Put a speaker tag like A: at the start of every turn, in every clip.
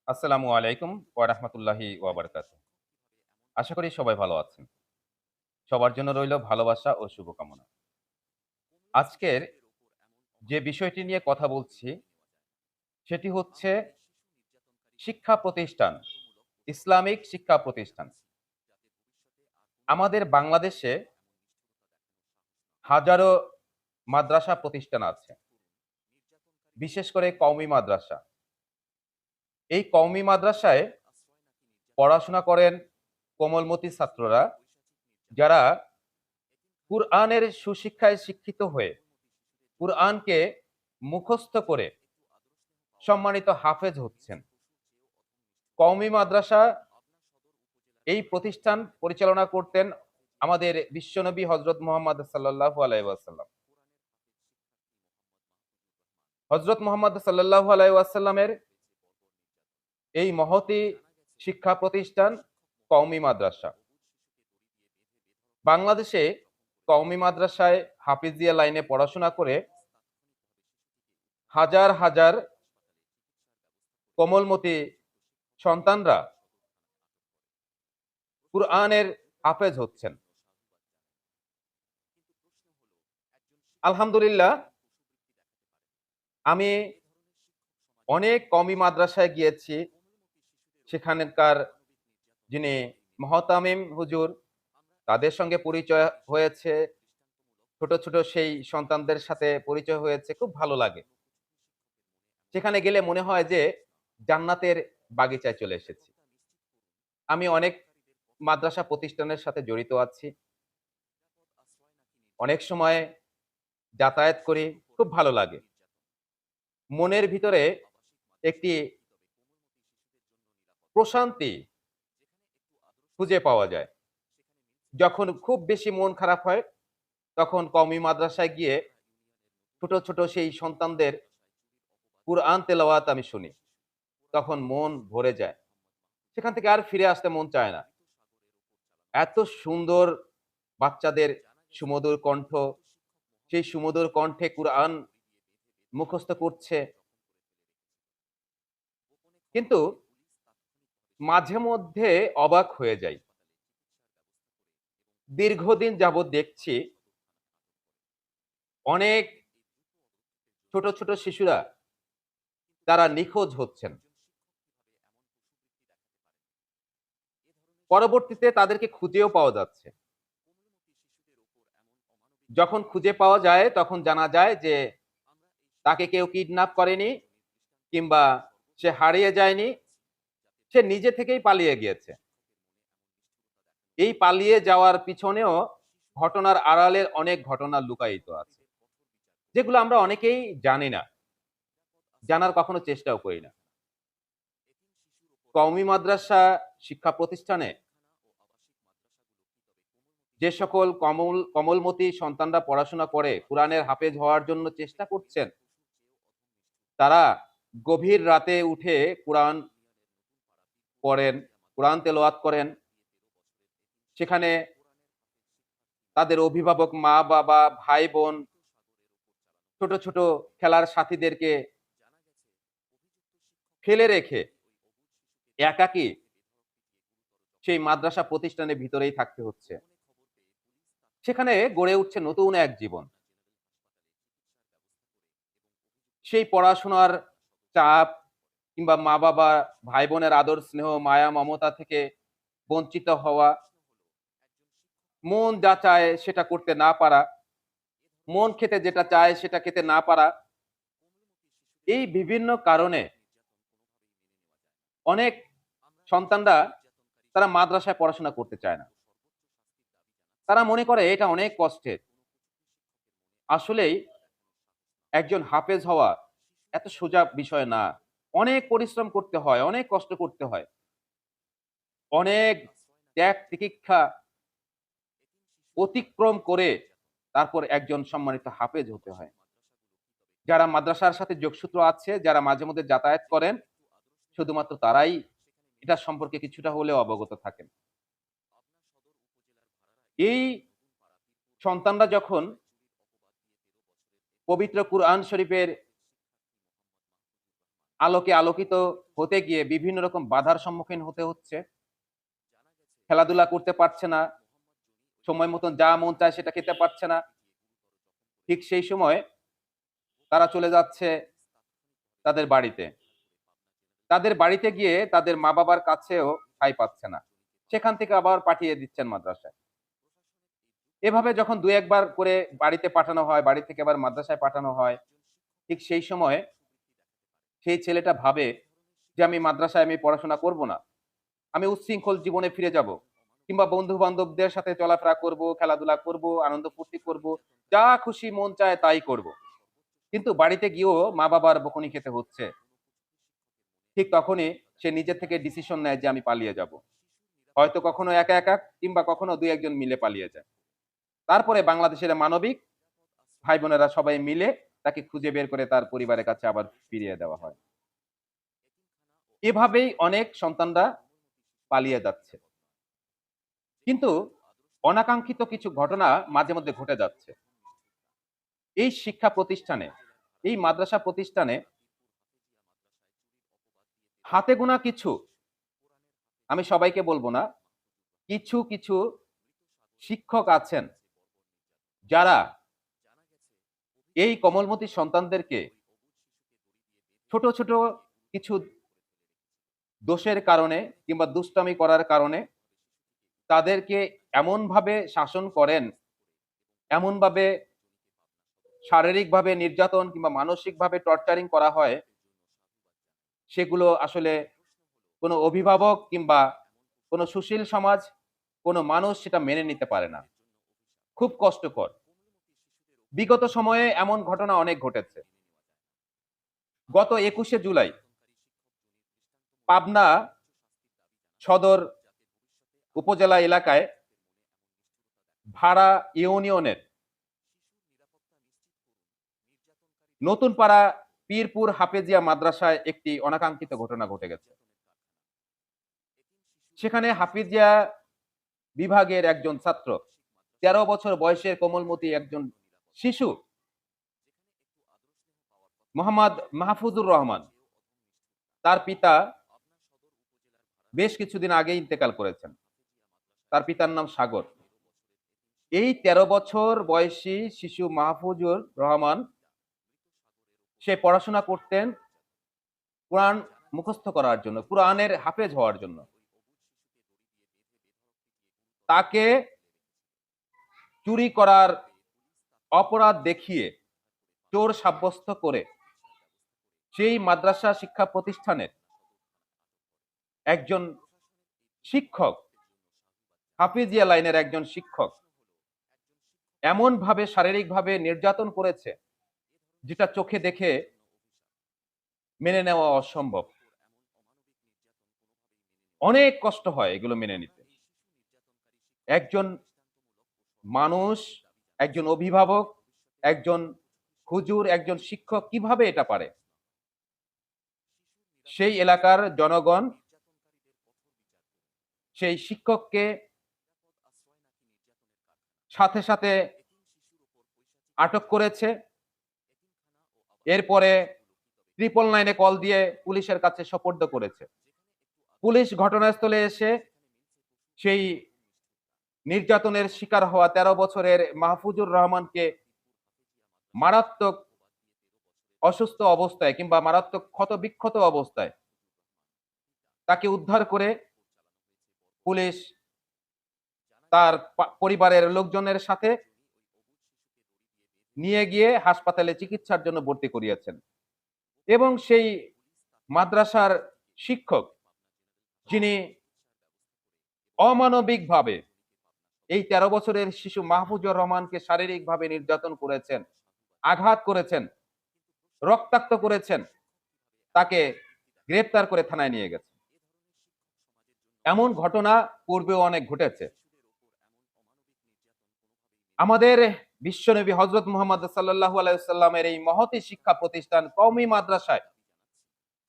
A: আসসালামু আলাইকুম ওয়া রাহমাতুল্লাহি ওয়া বারাকাতুহু। আশা করি সবাই ভালো আছেন। সবার জন্য রইল ভালোবাসা ও শুভকামনা। আজকের যে বিষয়টি নিয়ে কথা বলছি, সেটি হচ্ছে শিক্ষা প্রতিষ্ঠান, ইসলামিক শিক্ষা প্রতিষ্ঠান। আমাদের বাংলাদেশে হাজারো মাদ্রাসা প্রতিষ্ঠান আছে। বিশেষ করে কওমি মাদ্রাসা। এই কওমি মাদ্রাসায় পড়াশোনা করেন কোমলমতি ছাত্ররা, যারা কুরআনের সুশিক্ষায় শিক্ষিত হয়ে কুরআনকে মুখস্থ করে সম্মানিত হাফেজ হচ্ছেন। কওমি মাদ্রাসা এই প্রতিষ্ঠান পরিচালনা করতেন আমাদের বিশ্বনবী হযরত মুহাম্মদ সাল্লাল্লাহু আলাইহি ওয়াসাল্লাম। হযরত মুহাম্মদ সাল্লাল্লাহু আলাইহি ওয়াসাল্লামের এই মহতী শিক্ষা প্রতিষ্ঠান কওমি মাদ্রাসা। বাংলাদেশে কওমি মাদ্রাসায় হাফিজিয়া লাইনে পড়াশোনা করে হাজার, হাজার কোমলমতি সন্তানরা কুরআনের হাফেজ হচ্ছেন। আলহামদুলিল্লাহ, আমি অনেক কওমি মাদ্রাসায় গিয়েছি। সেখানকার যিনি মহতামিম হুজুর, তাদের সঙ্গে পরিচয় হয়েছে। ছোট, ছোট সেই সন্তানদের সাথে পরিচয় হয়েছে। খুব ভালো লাগে। সেখানে গেলে মনে হয় যে জান্নাতের বাগিচায় চলে এসেছি। আমি অনেক মাদ্রাসা প্রতিষ্ঠানের সাথে জড়িত আছি। অনেক সময় যাতায়াত করি। খুব ভালো লাগে। মনের ভিতরে একটি প্রশান্তি খুঁজে পাওয়া যায়। যখন খুব বেশি মন খারাপ হয়, তখন কওমি মাদ্রাসায় গিয়ে ছোট, ছোট সেই সন্তানদের কুরআন তেলাওয়াত আমি শুনি। তখন মন ভরে যায়। সেখান থেকে আর ফিরে আসতে মন চায় না। এত সুন্দর বাচ্চাদের সুমধুর কণ্ঠ, সেই সুমধুর কণ্ঠে কুরআন মুখস্থ করছে। কিন্তু মাঝে মধ্যে অবাক হয়ে যাই। দীর্ঘদিন যাবৎ দেখছি অনেক ছোট, ছোট শিশুরা তারা নিখোঁজ হচ্ছেন। পরবর্তীতে তাদেরকে খুঁজেও পাওয়া যাচ্ছে। যখন খুঁজে পাওয়া যায় তখন জানা যায় যে তাকে কেউ কিডন্যাপ করেনি, কিংবা সে হারিয়ে যায়নি, সে নিজে থেকেই পালিয়ে গিয়েছে। এই পালিয়ে যাওয়ার পিছনেও ঘটনার আড়ালের অনেক ঘটনা লুকায়িত আছে। যেগুলো আমরা অনেকেই জানি না। জানার কখনো চেষ্টাও করি না। কওমি মাদ্রাসা শিক্ষা প্রতিষ্ঠানে যে সকল কমলমতি সন্তানরা পড়াশোনা করে কুরআনের হাফেজ হওয়ার জন্য চেষ্টা করছেন, তারা গভীর রাতে উঠে কুরআন পড়েন, কুরআন তেলাওয়াত করেন। সেখানে তাদের অভিভাবক মা-বাবা, ভাই-বোন, ছোট, ছোট খেলার সাথীদেরকে ফেলে রেখে একাকী সেই মাদ্রাসা প্রতিষ্ঠানের ভিতরেই থাকতে হচ্ছে। সেখানে গড়ে উঠছে নতুন এক জীবন। সেই পড়াশোনার চাপ, কিংবা মা-বাবা, ভাই-বোনের আদর, স্নেহ, মায়া, মমতা থেকে বঞ্চিত হওয়া, মন যা চায় সেটা করতে না পারা, মন খেতে যেটা চায় সেটা খেতে না পারা, এই বিভিন্ন কারণে অনেক সন্তানরা তারা মাদ্রাসায় পড়াশোনা করতে চায় না। তারা মনে করে এটা অনেক কষ্টের। আসলেই একজন হাফেজ হওয়া এত সোজা বিষয় না। অনেক পরিশ্রম করতে হয়, অনেক কষ্ট করতে হয়। অনেক ত্যাগ তিতিক্ষা অতিক্রম করে তারপর একজন সম্মানিত হাফেজ হতে হয়। যারা মাদ্রাসার সাথে যোগসূত্র আছে, যারা মাঝে মধ্যে যাতায়াত করেন, শুধুমাত্র তারাই এটা সম্পর্কে কিছুটা হলেও অবগত থাকেন। এই সন্তানরা যখন পবিত্র কুরআন শরীফের আলোকে আলোকিত হতে গিয়ে বিভিন্ন রকম বাধার সম্মুখীন হতে হচ্ছে। খেলাধুলা করতে পারছে না, সময় মতন যা মন চায় সেটা খেতে পারছে না। ঠিক সেই সময় তারা চলে যাচ্ছে তাদের বাড়িতে। তাদের বাড়িতে গিয়ে তাদের মা-বাবার কাছেও ঠাঁই পাচ্ছে না। সেখান থেকে আবার পাঠিয়ে দিচ্ছেন মাদ্রাসায়। এভাবে যখন ২-১ বার করে বাড়িতে পাঠানো হয়, বাড়ি থেকে আবার মাদ্রাসায় পাঠানো হয়, ঠিক সেই সময় সেই ছেলেটা ভাবে যে আমি মাদ্রাসায় পড়াশোনা করব না। আমি উচ্ছৃঙ্খল জীবনে ফিরে যাব। কিংবা বন্ধু-বান্ধবদের সাথে চলাফেরা করব, খেলাধুলা করব, আনন্দ ফুর্তি করব। যা খুশি মন চায় তাই করব। কিন্তু বাড়িতে গিয়েও মা-বাবার বকুনি খেতে হচ্ছে। ঠিক তখনই সে নিজে থেকে ডিসিশন নেয় যে আমি পালিয়ে যাব। হয়তো কখনো একা, একা কিংবা কখনো ২-১ জন মিলে পালিয়ে যায়। তারপরে বাংলাদেশের মানবিক ভাই-বোনেরা সবাই মিলে তাকে খুঁজে বের করে তার পরিবারের কাছে আবার ফিরিয়ে দেওয়া হয়। এভাবেই অনেক সন্তানরা পালিয়ে যাচ্ছে। কিন্তু অনাকাঙ্ক্ষিত কিছু ঘটনা মাঝে মধ্যে ঘটে যাচ্ছে। এই শিক্ষা প্রতিষ্ঠানে, এই মাদ্রাসা প্রতিষ্ঠানে হাতে গোনা কিছু, আমি সবাইকে বলব না, কিছু, কিছু শিক্ষক আছেন যারা এই কোমলমতি সন্তানদেরকে ছোট, ছোট কিছু দোষের কারণে কিংবা দুষ্টামি করার কারণে তাদেরকে এমনভাবে শাসন করেন, এমনভাবে শারীরিকভাবে নির্যাতন কিংবা মানসিকভাবে টর্চারিং করা হয়, সেগুলো আসলে কোনো অভিভাবক কিংবা কোনো সুশীল সমাজ, কোনো মানুষ সেটা মেনে নিতে পারে না। খুব কষ্টকর। বিগত সময়ে এমন ঘটনা অনেক ঘটেছে। গত ২১শে জুলাই পাবনা সদর উপজেলা এলাকায় ভাড়া ইউনিয়নের নতুন পাড়া পীরপুর হাফেজিয়া মাদ্রাসায় একটি অনাকাঙ্ক্ষিত ঘটনা ঘটে গেছে। সেখানে হাফিজিয়া বিভাগের একজন ছাত্র, ১৩ বছর বয়সের কোমলমতি একজন শিশু মোহাম্মদ মাহফুজুর রহমান, তার পিতা বেশ কিছুদিন আগেই ইন্তেকাল করেছেন। তার পিতার নাম সাগর। এই ১৩ বছর বয়সী শিশু মাহফুজুর রহমান সে পড়াশোনা করতেন কোরআন মুখস্থ করার জন্য, কোরআনের হাফেজ হওয়ার জন্য। তাকে চুরি করার অপরাধ দেখিয়ে চোর সাব্যস্ত করে সেই মাদ্রাসা শিক্ষা প্রতিষ্ঠানের একজন শিক্ষক, হাফিজিয়া লাইনের একজন শিক্ষক এমনভাবে শারীরিকভাবে নির্যাতন করেছে যেটা চোখে দেখে মেনে নেওয়া অসম্ভব। অনেক কষ্ট হয় এগুলো মেনে নিতে। একজন মানুষ, একজন অভিভাবক, একজন হুজুর, একজন শিক্ষক কিভাবে এটা পারে? সেই এলাকার জনগণ সেই শিক্ষককে সাথে, সাথে আটক করেছে। এরপরে 999 এ কল দিয়ে পুলিশের কাছে সোপর্দ করেছে। পুলিশ ঘটনাস্থলে এসে সেই নির্যাতনের শিকার হওয়া ১৩ বছরের মাহফুজুর রহমানকে মারাত্মক অসুস্থ অবস্থায় কিংবা মারাত্মক ক্ষতবিক্ষত অবস্থায় তাকে উদ্ধার করে পুলিশ তার পরিবারের লোকজনের সাথে নিয়ে গিয়ে হাসপাতালে চিকিৎসার জন্য ভর্তি করিয়েছেন। এবং সেই মাদ্রাসার শিক্ষক যিনি অমানবিকভাবে এই ১৩ বছরের শিশু মাহফুজুর রহমানকে শারীরিকভাবে নির্যাতন করেছেন, আঘাত করেছেন, রক্তাক্ত করেছেন, তাকে গ্রেফতার করে থানায় নিয়ে গেছে। এমন ঘটনা পূর্বেও অনেক ঘটেছে। আমাদের বিশ্বনবী হযরত মুহাম্মদ সাল্লাল্লাহু আলাইহি ওয়াসাল্লামের এই মহতী শিক্ষা প্রতিষ্ঠান কওমি মাদ্রাসায়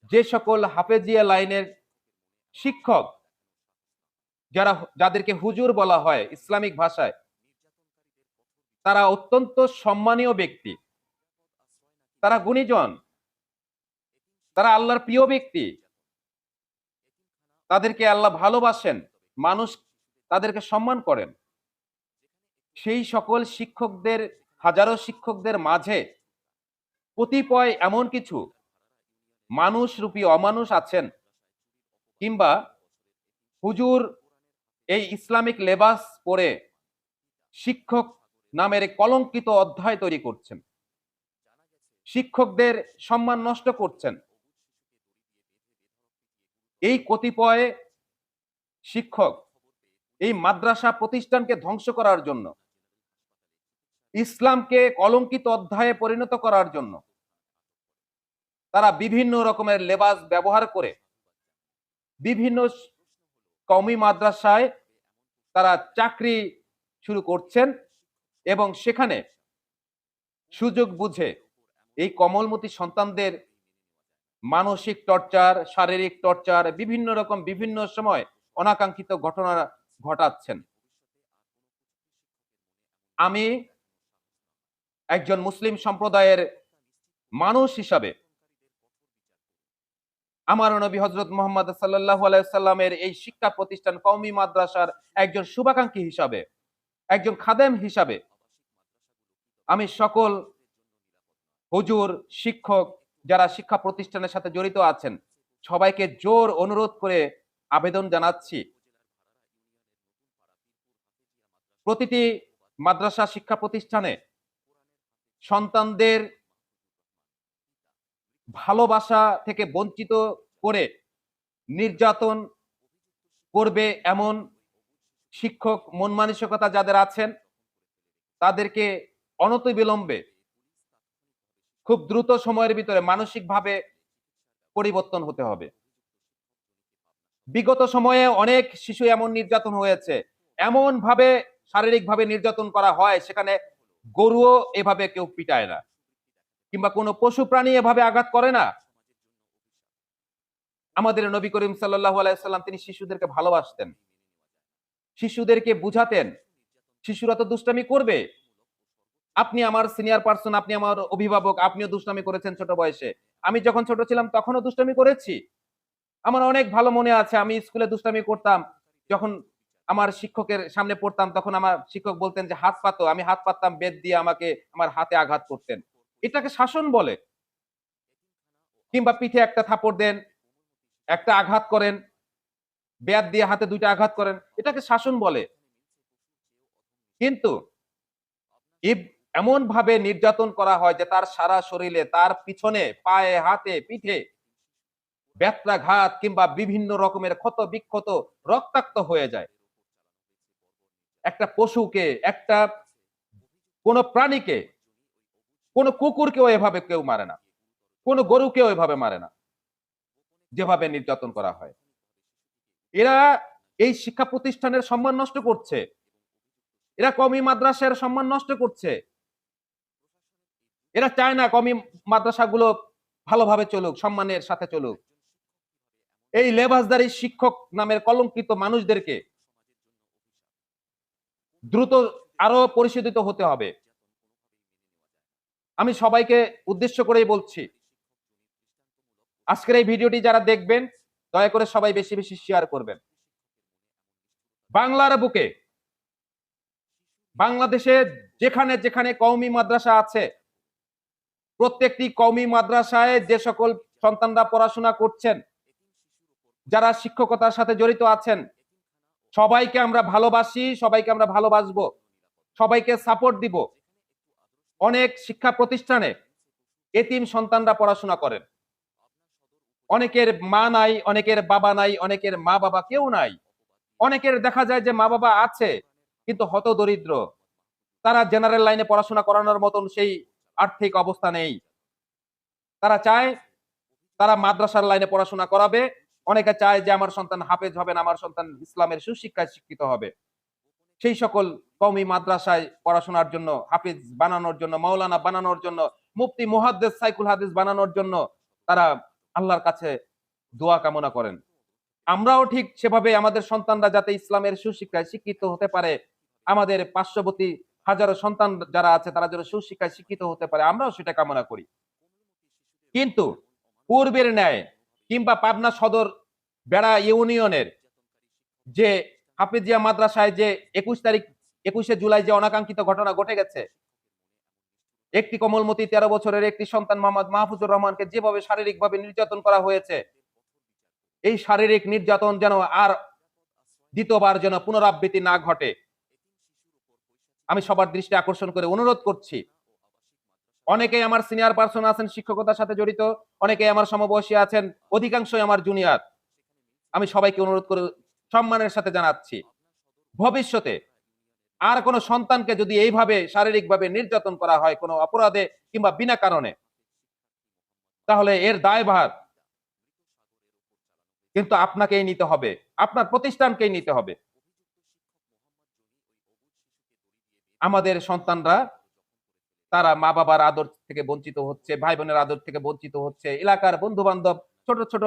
A: যে সকল হাফেজিয়া লাইনের শিক্ষক, যাদেরকে হুজুর বলা হয় ইসলামিক ভাষায়, তারা অত্যন্ত সম্মানীয় ব্যক্তি, তারা গুণীজন, তারা আল্লাহর প্রিয় ব্যক্তি। তাদেরকে আল্লাহ ভালোবাসেন, মানুষ তাদেরকে সম্মান করেন। সেই সকল শিক্ষকদের, হাজারো শিক্ষকদের মাঝে কতিপয় এমন কিছু মানুষরূপী অমানুষ আছেন, কিংবা হুজুর এই ইসলামিক লেবাস পরে শিক্ষক নামের কলঙ্কিত অধ্যায় তৈরি করছেন, শিক্ষকদের সম্মান নষ্ট করছেন। এই কতিপয় শিক্ষক এই মাদ্রাসা প্রতিষ্ঠানকে ধ্বংস করার জন্য, ইসলামকে কলঙ্কিত অধ্যায়ে পরিণত করার জন্য তারা বিভিন্ন রকমের লেবাস ব্যবহার করে বিভিন্ন কওমি মাদ্রাসায় তারা চাকরি শুরু করছেন এবং সেখানে সুযোগ বুঝে এই কমলমতি সন্তানদের মানসিক টর্চার, শারীরিক টর্চার, বিভিন্ন রকম বিভিন্ন সময় অনাকাঙ্ক্ষিত ঘটনা ঘটাচ্ছেন। আমি একজন মুসলিম সম্প্রদায়ের মানুষ হিসাবে আমার নবী হযরত মুহাম্মদ সাল্লাল্লাহু আলাইহি সাল্লামের এই শিক্ষা প্রতিষ্ঠান কওমি মাদ্রাসার একজন শুভাকাঙ্ক্ষী হিসাবে, একজন খাদেম হিসাবে আমি সকল হুজুর, শিক্ষক যারা শিক্ষা প্রতিষ্ঠানের সাথে জড়িত আছেন সবাইকে জোর অনুরোধ করে আবেদন জানাচ্ছি, প্রতিটি মাদ্রাসা শিক্ষা প্রতিষ্ঠানে সন্তানদের ভালোবাসা থেকে বঞ্চিত করে নির্যাতন করবে এমন শিক্ষক মন মানসিকতা যাদের আছেন তাদেরকে অনতিবিলম্বে খুব দ্রুত সময়ের ভিতরে মানসিকভাবে পরিবর্তন হতে হবে। বিগত সময়ে অনেক শিশু এমন নির্যাতন হয়েছে, এমন ভাবে শারীরিকভাবে নির্যাতন করা হয় সেখানে গরুও এভাবে কেউ পিটায় না, কিংবা কোনো পশু প্রাণী এভাবে আঘাত করে না। আমাদের নবী করিম সাল্লাল্লাহু আলাইহি সাল্লাম তিনি শিশুদেরকে ভালোবাসতেন, শিশুদেরকে বুঝাতেন শিশুরা তো দুষ্টামি করবে, আপনি আমার সিনিয়র পার্সন, আপনি আমার অভিভাবক, আপনিও দুষ্টামি করেছেন ছোট বয়সে, আমি যখন ছোট ছিলাম তখনও দুষ্টামি করেছি। আমার অনেক ভালো মনে আছে আমি স্কুলে দুষ্টামি করতাম, যখন আমার শিক্ষকের সামনে পড়তাম তখন আমার শিক্ষক বলতেন যে হাত পাতো, আমি হাত পাততাম, বেত দিয়ে আমাকে আমার হাতে আঘাত করতেন। এটাকে শাসন বলে। কিংবা পিঠে একটা থাপড় দেন, একটা আঘাত করেন, বেত দিয়ে হাতে দুইটা আঘাত করেন, এটাকে শাসন বলে। কিন্তু এমন ভাবে নির্যাতন করা হয় যে তার সারা শরীরে, তার পিছনে, পায়ে, হাতে, পিঠে ব্যত্রাঘাত কিংবা বিভিন্ন রকমের ক্ষত বিক্ষত রক্তাক্ত হয়ে যায়। একটা পশুকে, একটা কোন প্রাণীকে, কোন কুকুরকেও এভাবে কেউ মারে না, কোন গরুকেও এভাবে মারে না, যেভাবে নির্যাতন করা হয়। এরা এই শিক্ষা প্রতিষ্ঠানের সম্মান নষ্ট করছে, এরা কওমি মাদ্রাসার সম্মান নষ্ট করছে। এরা চায় না কওমি মাদ্রাসাগুলো ভালোভাবে চলুক, সম্মানের সাথে চলুক। এই লেবাসদারী শিক্ষক নামের কলঙ্কিত মানুষদেরকে দ্রুত আরো পরিশোধিত হতে হবে। আমি সবাইকে উদ্দেশ্য করেই বলছি, আজকের এই ভিডিওটি যারা দেখবেন দয়া করে সবাই বেশি বেশি শেয়ার করবেন। বাংলার বুকে, বাংলাদেশে যেখানে যেখানে কওমি মাদ্রাসা আছে, প্রত্যেকটি কওমি মাদ্রাসায় যে সকল সন্তানরা পড়াশোনা করছেন, যারা শিক্ষকতার সাথে জড়িত আছেন, সবাইকে আমরা ভালোবাসি, সবাইকে আমরা ভালোবাসবো, সবাইকে সাপোর্ট দিব। অনেক শিক্ষা প্রতিষ্ঠানে এতিম সন্তানরা পড়াশোনা করেন, অনেকের মা নাই, অনেকের বাবা নাই, অনেকের মা বাবা কেউ নাই, অনেকের দেখা যায় যে মা বাবা আছে কিন্তু হতদরিদ্র, তারা জেনারেল লাইনে পড়াশোনা করানোর মতন সেই আর্থিক অবস্থা নেই। তারা চায় তারা মাদ্রাসার লাইনে পড়াশোনা করাবে, অনেকে চায় যে আমার সন্তান হাফেজ হবেন, আমার সন্তান ইসলামের সুশিক্ষায় শিক্ষিত হবে। সেই সকল কওমি মাদ্রাসায় পড়াশোনার জন্য, হাফিজ বানানোর জন্য, মাওলানা বানানোর জন্য, মুফতি মুহাদ্দিস সাইকুল হাদিস বানানোর জন্য তারা আল্লাহর কাছে দোয়া কামনা করেন। আমরাও ঠিক সেভাবে আমাদের সন্তানরা যাতে ইসলামের সুশিক্ষায় শিক্ষিত হতে পারে, আমাদের পার্শ্ববর্তী হাজারো সন্তান যারা আছে তারা যেন সুশিক্ষায় শিক্ষিত হতে পারে, আমরাও সেটা কামনা করি। কিন্তু পূর্বের ন্যায় কিংবা পাবনা সদর বেড়া ইউনিয়নের যে হাফিজিয়া মাদ্রাসায় যে 21 জুলাই যে অনাকাঙ্ক্ষিত ঘটনা ঘটে গেছে, একটি কোমলমতি 13 বছরের একটি সন্তান মোহাম্মদ মাহফুজুর রহমানকে যেভাবে শারীরিকভাবে নির্যাতন করা হয়েছে, এই শারীরিক নির্যাতন যেন আর দ্বিতীয়বার যেন পুনরাবৃত্তি না ঘটে, আমি সবার দৃষ্টি আকর্ষণ করে অনুরোধ করছি। অনেকেই আমার সিনিয়র পার্সন আছেন, শিক্ষকতার সাথে জড়িত, অনেকেই আমার সমবয়সী আছেন, অধিকাংশই আমার জুনিয়র। আমি সবাইকে অনুরোধ করে সম্মানের সাথে জানাচ্ছি, ভবিষ্যতে আর কোনো সন্তানকে যদি এইভাবে শারীরিকভাবে নির্যাতন করা হয় কোনো অপরাধে কিংবা বিনা কারণে, তাহলে এর দায়ভার কিন্তু আপনাকেই নিতে হবে, আপনার প্রতিষ্ঠানকেই নিতে হবে। আমাদের সন্তানরা তারা মা বাবার আদর থেকে বঞ্চিত হচ্ছে, ভাই বোনের আদর থেকে বঞ্চিত হচ্ছে, এলাকার বন্ধু বান্ধব, ছোট ছোট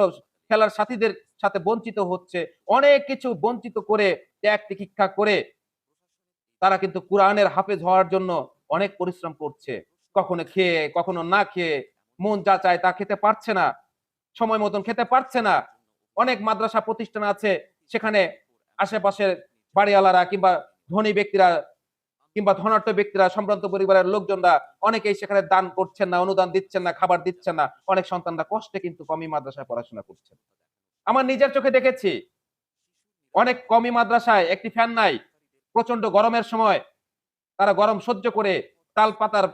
A: খেলার সাথীদের সাথে বঞ্চিত হচ্ছে, অনেক কিছু বঞ্চিত করে ত্যাগ তিতিক্ষা করে তারা কিন্তু কোরআনের হাফেজ হওয়ার জন্য অনেক পরিশ্রম করছে। কখনো খেয়ে কখনো না খেয়ে, মন যা চায় তা খেতে পারছে না, সময় মতন খেতে পারছে না। অনেক মাদ্রাসা প্রতিষ্ঠান আছে, সেখানে আশেপাশের বাড়িওয়ালারা কিংবা ধনী ব্যক্তিরা কিংবা ধনাঢ্য ব্যক্তিরা, সম্ভ্রান্ত পরিবারের লোকজনরা অনেকেই সেখানে দান করছেন না, অনুদান দিচ্ছেন না, খাবার দিচ্ছেন না। অনেক সন্তানরা কষ্টে কিন্তু কমি মাদ্রাসায় পড়াশোনা করছেন। আমার নিজের চোখে দেখেছি, অনেক কমি মাদ্রাসায় একটি ফ্যান নাই, প্রচন্ড গরমের সময় তারা গরম সহ্য করে তাল পাতার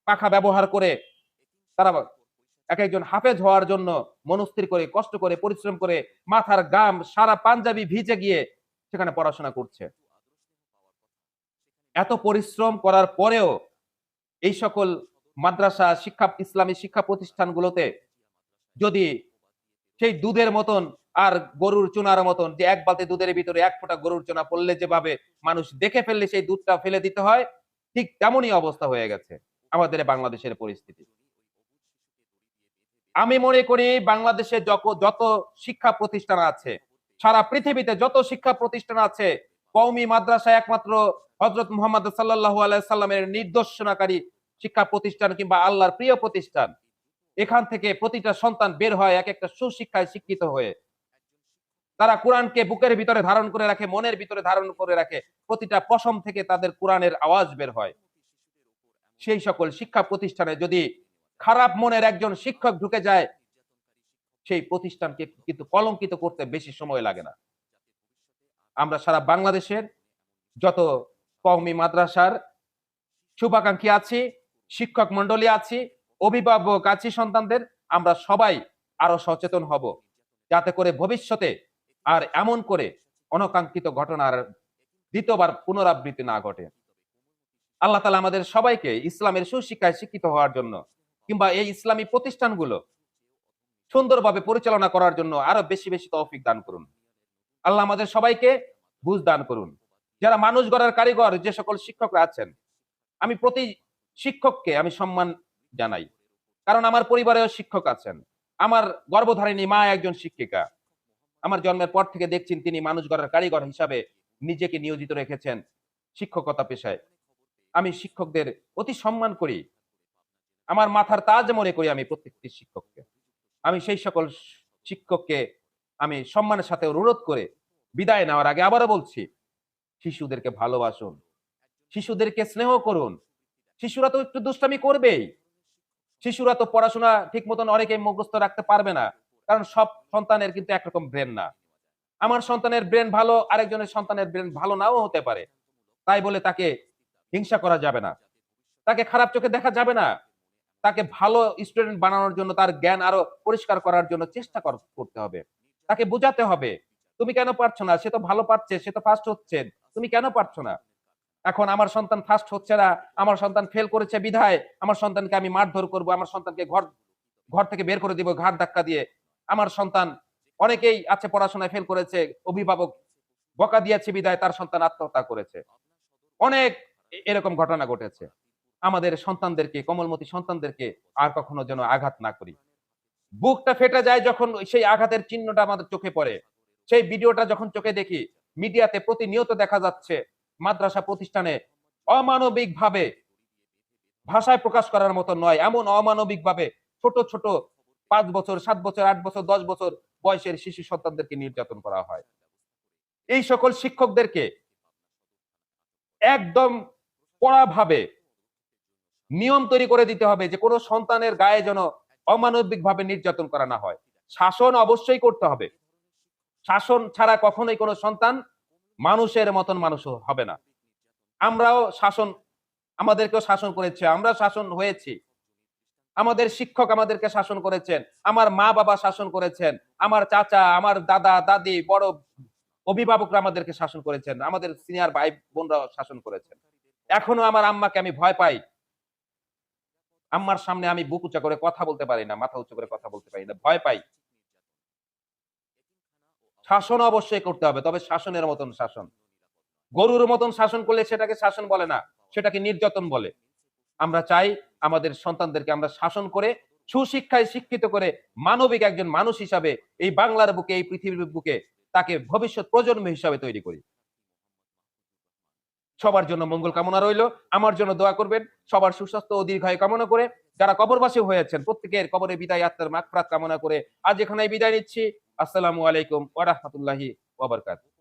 A: পাখা ব্যবহার করে তারা এক একজন হাফেজ হওয়ার জন্য মনস্থির করে, কষ্ট করে, পরিশ্রম করে, মাথার গাম সারা পাঞ্জাবি ভিজে গিয়ে সেখানে পড়াশোনা করছে। এত পরিশ্রম করার পরেও এই সকল মাদ্রাসা শিক্ষা, ইসলামী শিক্ষা প্রতিষ্ঠানগুলোতে যদি সেই দুধের মতন আর গরুর চুনার মতন, যে এক বালতি দুধের ভিতরে এক ফোঁটা গরুর চুনা পড়লে যেভাবে মানুষ দেখে ফেললে সেই দুধটা ফেলে দিতে হয়, ঠিক তেমনই অবস্থা হয়ে গেছে আমাদের বাংলাদেশের পরিস্থিতি। আমি মনে করি বাংলাদেশে যত শিক্ষা প্রতিষ্ঠান আছে, সারা পৃথিবীতে যত শিক্ষা প্রতিষ্ঠান আছে, কওমি মাদ্রাসা একমাত্র হযরত মুহাম্মদ সাল্লাল্লাহু আলাইহি সাল্লামের নির্দেশনাকারী শিক্ষা প্রতিষ্ঠান কিংবা আল্লাহর প্রিয় প্রতিষ্ঠান। এখান থেকে প্রতিটা সন্তান বের হয় এক একটা সুশিক্ষায় শিক্ষিত হয়ে। তারা কোরআনকে বুকের ভিতরে ধারণ করে রাখে, মনের ভিতরে ধারণ করে রাখে। প্রতিটা পশম থেকে তাদের কোরআনের আওয়াজ বের হয়। সেই সকল শিক্ষা প্রতিষ্ঠানে যদি খারাপ মনের একজন শিক্ষক ঢুকে যায়, সেই প্রতিষ্ঠানকে কিন্তু কলঙ্কিত করতে বেশি সময় লাগে না। আমরা সারা বাংলাদেশের যত কওমি মাদ্রাসার শুভাকাঙ্ক্ষী আছি, শিক্ষক মন্ডলী আছি, অভিভাবক আছি সন্তানদের, আমরা সবাই আরো সচেতন হব, যাতে করে ভবিষ্যতে আর এমন করে অনাকাঙ্ক্ষিত ঘটনার দ্বিতীয়বার পুনরাবৃত্তি না ঘটে। আল্লাহ তাআলা আমাদের সবাইকে ইসলামের সুশিক্ষায় শিক্ষিত হওয়ার জন্য কিংবা এই ইসলামী প্রতিষ্ঠানগুলো সুন্দরভাবে পরিচালনা করার জন্য আরো বেশি বেশি তৌফিক দান করুন। আল্লাহ আমাদের সবাইকে বুঝ দান করুন। যারা মানুষ গড়ার কারিগর, যে সকল শিক্ষকরা আছেন, আমি প্রতি শিক্ষককে আমি সম্মান জানাই, কারণ আমার পরিবারেও শিক্ষক আছেন। আমার গর্ভধারিণী মা একজন শিক্ষিকা। আমার জন্মের পর থেকে দেখছেন তিনি মানুষ গড়ার কারিগর হিসাবে নিজেকে নিয়োজিত রেখেছেন শিক্ষকতা পেশায়। আমি শিক্ষকদের অতি সম্মান করি, আমার মাথার তাজ মনে করি আমি প্রত্যেকটি শিক্ষককে। আমি সেই সকল শিক্ষককে আমি সম্মানের সাথে অনুরোধ করে বিদায় নেওয়ার আগে আবারও বলছি, শিশুদেরকে ভালোবাসুন, শিশুদেরকে স্নেহ করুন। শিশুরা তো একটু দুষ্টামি করবেই, শিশুরা তো পড়াশোনা ঠিক মতন অনেকে মুখস্থ রাখতে পারবে না, কারণ সব সন্তানের কিন্তু একরকম ব্রেন না। আমার সন্তানের ব্রেন ভালো, আরেকজনের সন্তানের ব্রেন ভালো নাও হতে পারে। তাই বলে তাকে হিংসা করা যাবে না, তাকে খারাপ চোখে দেখা যাবে না। তাকে ভালো স্টুডেন্ট বানানোর জন্য, তার জ্ঞান আরো পরিষ্কার করার জন্য চেষ্টা করতে হবে। তাকে বোঝাতে হবে, তুমি কেন পারছো না? সে তো ভালো পারছে, সে তো ফার্স্ট হচ্ছে, তুমি কেন পারছো না? এখন আমার সন্তান ফার্স্ট হচ্ছে না, আমার সন্তান ফেল করেছে বিধায় আমার সন্তানকে আমি মারধর করব, আমার সন্তানকে ঘর ঘর থেকে বের করে দিব ঘাড় ধাক্কা দিয়ে। আমার সন্তান, অনেকেই আছে পড়াশোনায় ফেল করেছে, অভিভাবক বকা দিয়েছে বিধায় তার সন্তান আত্মহত্যা করেছে। অনেক এরকম ঘটনা ঘটেছে। আমাদের সন্তানদেরকে, কোমলমতি সন্তানদেরকে আর কখনো যেন আঘাত না করি। বুকটা ফেটে যায় যখন সেই আঘাতের চিহ্নটা আমাদের চোখে পড়ে। সেই ভিডিওটা যখন চোখে দেখি, মিডিয়াতে প্রতিনিয়ত দেখা যাচ্ছে মাদ্রাসা প্রতিষ্ঠানে অমানবিকভাবে, ভাষায় প্রকাশ করার মতো নয়, এমন অমানবিকভাবে ছোট ছোট 5 বছর, 7 বছর, 8 বছর, 10 বছর বয়সের শিশু সন্তানদেরকে নির্যাতন করা হয়। এই সকল শিক্ষকদেরকে একদম কড়াভাবে নিয়ম তৈরি করে দিতে হবে যে কোনো সন্তানের গায়ে যেন অমানবিকভাবে নির্যাতন করা না হয়। শাসন অবশ্যই করতে হবে। শাসন ছাড়া কখনোই কোনো সন্তান মানুষের মতন মানুষ হবে না। আমরাও শাসন আমাদেরকেও শাসন করেছে, আমরা শাসন হয়েছি। আমাদের শিক্ষক আমাদেরকে শাসন করেছেন, আমার মা-বাবা শাসন করেছেন, আমার চাচা, আমার দাদা, দাদি, বড় অভিভাবকরা আমাদেরকে শাসন করেছেন, আমাদের সিনিয়র ভাই-বোনরাও শাসন করেছেন। এখনো আমার আম্মাকে আমি ভয় পাই। আম্মার সামনে আমি বুক উঁচা করে কথা বলতে পারি না, মাথা উঁচু করে কথা বলতে পারি না, ভয় পাই। শাসন অবশ্যই করতে হবে, তবে শাসনের মতন শাসন। গরুর মতন শাসন করলে সেটাকে শাসন বলে না, সেটাকে নির্যাতন বলে। আমরা চাই আমাদের সন্তানদেরকে আমরা শাসন করে, সুশিক্ষায় শিক্ষিত করে, মানবিক একজন মানুষ হিসাবে এই বাংলার বুকে, এই পৃথিবীর বুকে তাকে ভবিষ্যৎ প্রজন্ম হিসাবে তৈরি করি। সবার জন্য মঙ্গল কামনা রইল। আমার জন্য দোয়া করবেন। সবার সুস্বাস্থ্য ও দীর্ঘায়ু কামনা করে, যারা কবরবাসী হয়েছেন প্রত্যেকের কবরে বিদায় আত্মার মাগফিরাত কামনা করে আজ এখানেই বিদায় নিচ্ছি। আসসালামু আলাইকুম ওয়া রাহমাতুল্লাহি ওয়া বারাকাতুহু।